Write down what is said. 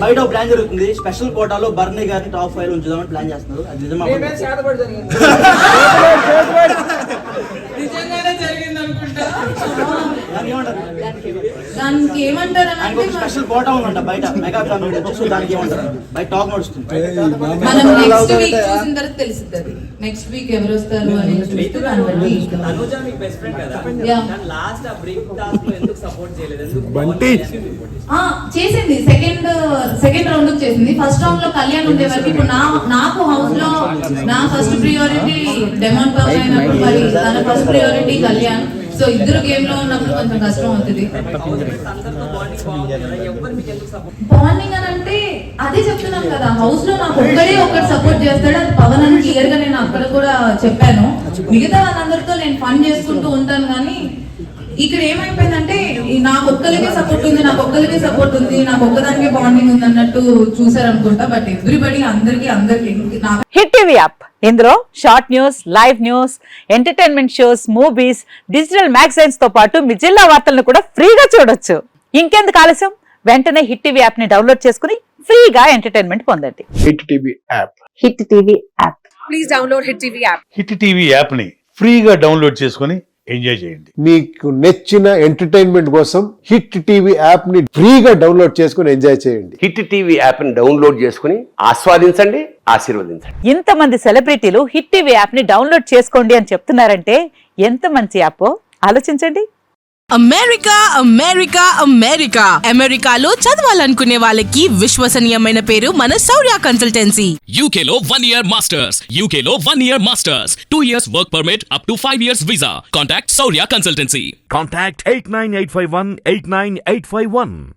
బయట ప్లాన్ జరుగుతుంది, స్పెషల్ కోటాలో బర్నీ గారిని టాప్ 5 ఉంచుదామని ప్లాన్ చేస్తున్నారు. అది నిజమా? దానికి ఏమంటారు స్పెషల్ కోటా ఉందంట బయట మెగా ఫ్యామిలీ, దానికి ఏమంటారు బయట టాక్ నడుస్తుంది. మనం నెక్స్ట్ వీక్ చూసిన తర్వాత తెలుస్తుంది. నెక్స్ట్ వీక్ ఎవరు వస్తారు అని చూస్తే దాన్ని బట్టి. అనుజా మీ బెస్ట్ ఫ్రెండ్ కదా, లాస్ట్ ఆ బ్రేక్ టాస్క్ లో ఎందుకు సపోర్ట్ చేయలేదు? చేసింది సెకండ్ రౌండ్ చేసింది. ఫస్ట్ రౌండ్ లో కళ్యాణ్ ఉండే వరకు ఇప్పుడు నాకు హౌస్ లో నా ఫస్ట్ ప్రియారిటీ డెమాన్ పవన్ అయినప్పుడు మరి తన ఫస్ట్ ప్రియారిటీ కళ్యాణ్. సో ఇద్దరు గేమ్ లో ఉన్నప్పుడు కొంచెం కష్టం అవుతుంది. బాండింగ్ అని అంటే అదే చెప్తున్నాను కదా, హౌస్ లో నాకు ఒక్కటి సపోర్ట్ చేస్తాడు, అది పవన్ అని క్లియర్ గా నేను అక్కడ కూడా చెప్పాను. మిగతా వాళ్ళందరితో నేను ఫన్ చేసుకుంటూ ఉంటాను. కానీ ఇక్కడ ఏమైపోయిందంటే నాకు ఒక్కరికే సపోర్ట్ ఉంది, నాకు ఒక్కదానికే బాండింగ్ ఉంది అన్నట్టు చూసారనుకుంటా. బట్ ఎవ్రీబడి అందరికి హిట్ టీవీ యాప్, ఇందులో short news, live news, entertainment shows, movies, digital magazines తో పాటు మీ జిల్లా వార్తలను కూడా ఫ్రీగా చూడొచ్చు. ఇంకెందుకు ఆలస్యం, వెంటనే హిట్ టీవీ యాప్ ని డౌన్లోడ్ చేసుకుని ఫ్రీగా ఎంటర్టైన్మెంట్ పొందండి. Hit TV app, hit TV app, please download hit TV app. Hit TV app ని ఫ్రీగా డౌన్లోడ్ చేసుకుని ఎంజాయ్ చేయండి. మీకు నచ్చిన ఎంటర్టైన్మెంట్ కోసం హిట్ టీవీ యాప్ ని ఫ్రీగా డౌన్లోడ్ చేసుకుని ఎంజాయ్ చేయండి. హిట్ టీవీ యాప్ ని డౌన్లోడ్ చేసుకుని ఆస్వాదించండి, ఆశీర్వదించండి. ఇంతమంది సెలబ్రిటీలు హిట్ టీవీ యాప్ ని డౌన్లోడ్ చేసుకోండి అని చెప్తున్నారంటే ఎంత మంచి యాప్ ఆలోచించండి. అమెరికాలో చదవాలనుకునే వాళ్ళకి విశ్వసనీయమైన పేరు మన శౌర్య కన్సల్టెన్సీ. UK లో 1 year masters, 2 years work permit up to 5 years visa. Contact Saurya Consultancy. Contact 89851 89851.